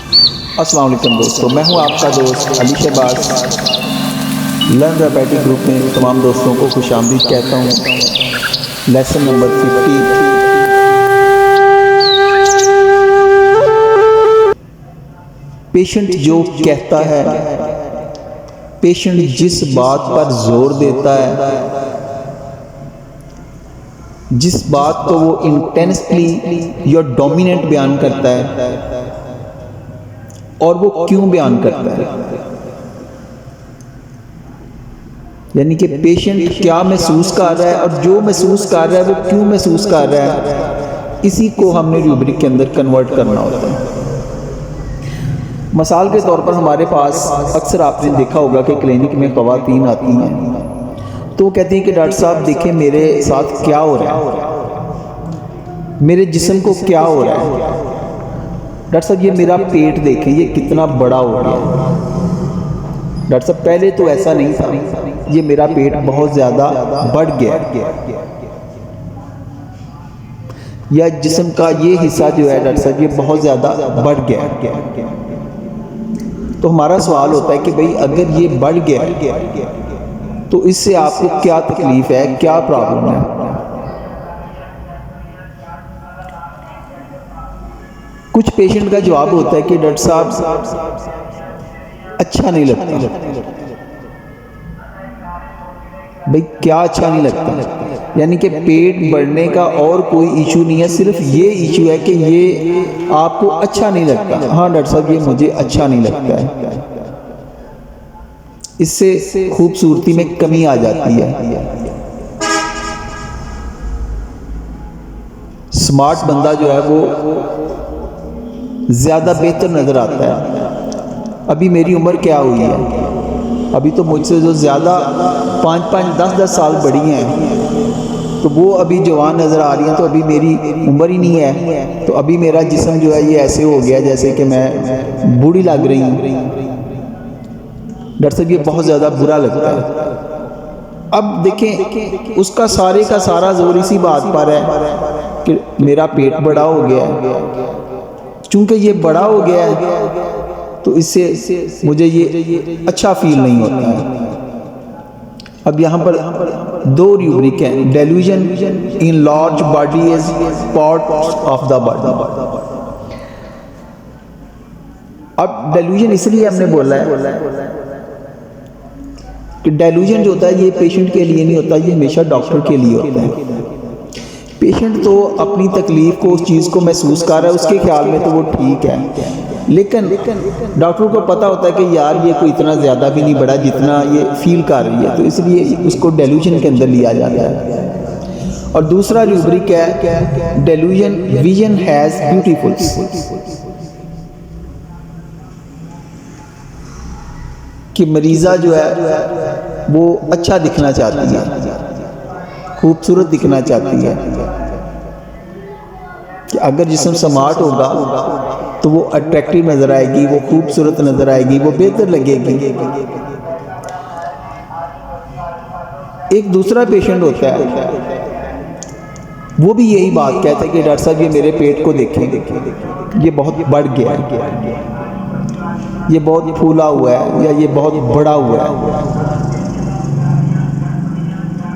अस्सलाम वालेकुम दोस्तों, मैं हूं आपका दोस्त अली शहबाज। लर्न रैपेटिक ग्रुप में तमाम दोस्तों को खुशामदीद कहता हूं। Lesson number 50। पेशेंट जो कहता है, पेशेंट जिस बात पर जोर देता है, जिस बात को वो इंटेंसली या डोमिनेंट बयान करता है, और वो क्यों बयान करता है, यानी कि पेशेंट क्या महसूस कर रहा है और जो महसूस कर रहा है वो क्यों महसूस कर रहा है, इसी को हमने रूब्रिक के अंदर कन्वर्ट करना होता है। मिसाल के तौर पर हमारे पास अक्सर आपने देखा होगा कि क्लिनिक में ख़वातीन आती हैं तो वो कहती हैं कि डॉक्टर साहब देखें मेरे साथ क्या हो रहा है, मेरे जिस्म को क्या हो रहा है, डॉक्टर साहब ये मेरा पेट देखें ये कितना बड़ा हो गया, डॉक्टर साहब पहले तो ऐसा नहीं था, ये मेरा पेट बहुत ज़्यादा बढ़ गया, या जिस्म का ये हिस्सा जो है डॉक्टर साहब ये बहुत ज़्यादा बढ़ गया। तो हमारा सवाल होता है कि भाई अगर ये बढ़ गया तो इससे आपको क्या तकलीफ़ है, क्या प्रॉब्लम है। कुछ पेशेंट का जवाब होता है कि डॉक्टर साहब अच्छा नहीं लगता। भाई क्या अच्छा नहीं लगता, यानी कि पेट बढ़ने का और कोई इशू नहीं है, सिर्फ ये इशू है कि ये आपको अच्छा नहीं लगता। हाँ डॉक्टर साहब ये मुझे अच्छा नहीं लगता है, इससे खूबसूरती में कमी आ जाती है। स्मार्ट बंदा जो है वो ज़्यादा बेहतर नज़र आता है। अभी मेरी उम्र क्या हुई है, अभी तो मुझसे जो ज़्यादा 5-5, 10-10 साल बड़ी हैं तो वो अभी जवान नज़र आ रही हैं, तो अभी मेरी उम्र ही नहीं है, तो अभी मेरा जिस्म जो है ये ऐसे हो गया जैसे कि मैं बूढ़ी लग रही हूँ। डॉक्टर साहब ये बहुत ज़्यादा बुरा लगता है। अब देखें उसका सारे का सारा जोर इसी बात पर है कि मेरा पेट बड़ा हो गया है, चूँकि ये बड़ा हो गया है तो इससे मुझे ये अच्छा फील नहीं होता है। अब यहाँ पर दो रूब्रिक हैं, delusion in large body is part of the body. अब डेल्यूजन इसलिए हमने बोला है कि डेल्यूजन जो होता है ये पेशेंट के लिए नहीं होता, ये हमेशा डॉक्टर के लिए होता है। पेशेंट तो अपनी तकलीफ़ को, उस चीज़ को महसूस कर रहा है, उसके ख्याल में तो वो ठीक है, लेकिन डॉक्टर को पता होता है कि यार ये कोई इतना ज़्यादा भी नहीं बड़ा जितना ये फील कर रही है, तो इसलिए उसको डेल्यूजन के अंदर लिया जाता है। और दूसरा रूब्रिक है डेल्यूजन विजन हैज़ ब्यूटीफुल, कि मरीज़ा जो है वो अच्छा दिखना चाहती है, खूबसूरत दिखना चाहती है, कि अगर जिस्म स्मार्ट होगा तो वो अट्रैक्टिव नज़र आएगी, वो खूबसूरत नज़र आएगी, वो बेहतर लगेगी। एक दूसरा पेशेंट होता है वो भी यही बात कहता है कि डॉक्टर साहब ये मेरे पेट को देखें ये बहुत बढ़ गया है, ये बहुत फूला हुआ है, या ये बहुत बड़ा हुआ है।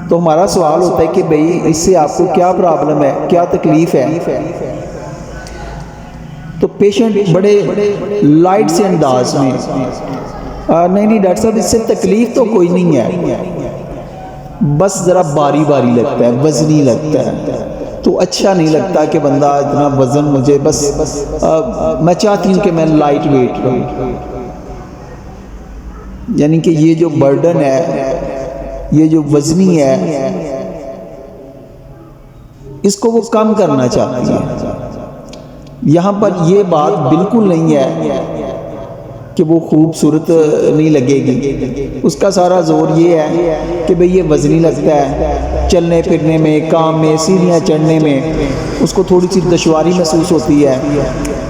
तो हमारा सवाल होता है कि भाई इससे आपको क्या प्रॉब्लम है, क्या तकलीफ़ है। तो पेशेंट बड़े लाइट से अंदाज में नहीं डॉक्टर साहब इससे तकलीफ़ तो कोई नहीं है, बस ज़रा बारी बारी लगता है, वज़नी लगता है, तो अच्छा नहीं लगता कि बंदा इतना वज़न मुझे बस मैं चाहती हूँ कि मैं लाइट वेट रहूँ, यानी कि ये जो बर्डन है, ये जो वज़नी है, इसको वो कम करना चाहती है। यहाँ पर ये बात बिल्कुल नहीं है कि वो खूबसूरत नहीं लगेगी, उसका सारा जोर ये है कि भाई ये वज़नी लगता है, चलने फिरने में, काम में, सीढ़ियाँ चढ़ने में उसको थोड़ी सी दुश्वारी महसूस होती है,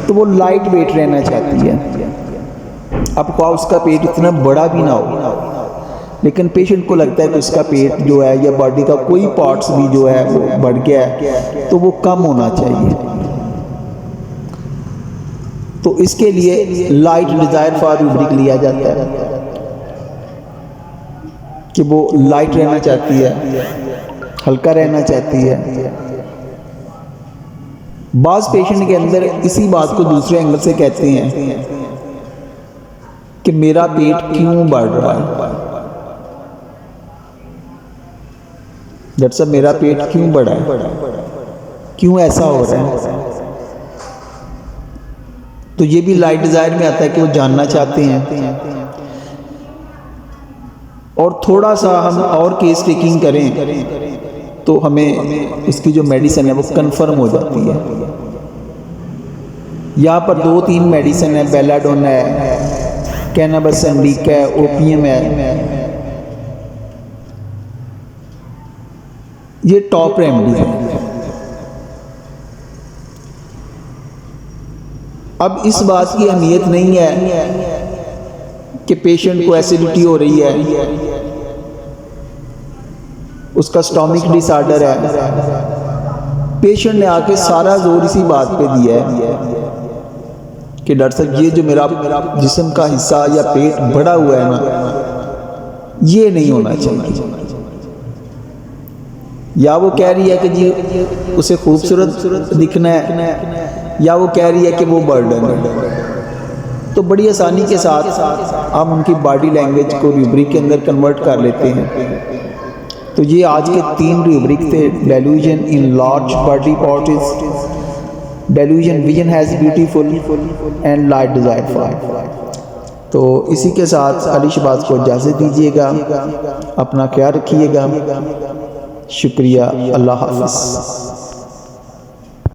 तो वो लाइट वेट रहना चाहती है। अब ख्वाह उसका पेट इतना बड़ा भी ना हो, लेकिन पेशेंट को लगता है कि उसका पेट जो है या बॉडी का कोई पार्ट्स भी जो है वो बढ़ गया है, तो वो कम होना चाहिए। तो इसके लिए लाइट डिज़ायर फॉर रूब्रिक लिया जाता है कि वो लाइट रहना चाहती है, हल्का रहना चाहती है। बाज़ पेशेंट के अंदर इसी बात को दूसरे एंगल से कहते हैं कि मेरा पेट क्यों बढ़ रहा है, डॉक्टर साहब मेरा पेट क्यों बढ़ा है, क्यों ऐसा हो रहा है। तो ये भी लाइट डिज़ायर में आता है कि वो जानना चाहते हैं। और थोड़ा सा हम और केस टेकिंग करें तो हमें इसकी जो मेडिसिन है वो कंफर्म हो जाती है। यहाँ पर 2-3 मेडिसिन है, बेलाडोन है, कैनाबिस इंडिका है, ओपियम है, ये टॉप रेमेडी है। अब इस बात की अहमियत नहीं है कि पेशेंट को एसिडिटी हो रही है, उसका स्टोमिक डिसऑर्डर है, पेशेंट ने आके सारा जोर इसी बात पे दिया है कि डॉक्टर साहब ये जो मेरा जिस्म का हिस्सा या पेट बढ़ा हुआ है ना, ये नहीं होना चाहिए। या वो कह रही है कि जी उसे खूबसूरत दिखना है, या वो कह रही है कि वो बर्डन है। तो बड़ी आसानी के साथ हम उनकी बॉडी लैंग्वेज को रूब्रिक के अंदर कन्वर्ट कर लेते हैं। तो ये आज के 3 रूब्रिक थे। Delusion in large body parts, delusion vision has beautiful and light desire for. तो इसी के साथ अली शहबाज को इजाज़त दीजिएगा, अपना ख्याल रखिएगा। शुक्रिया, अल्लाह हाफ़िज़।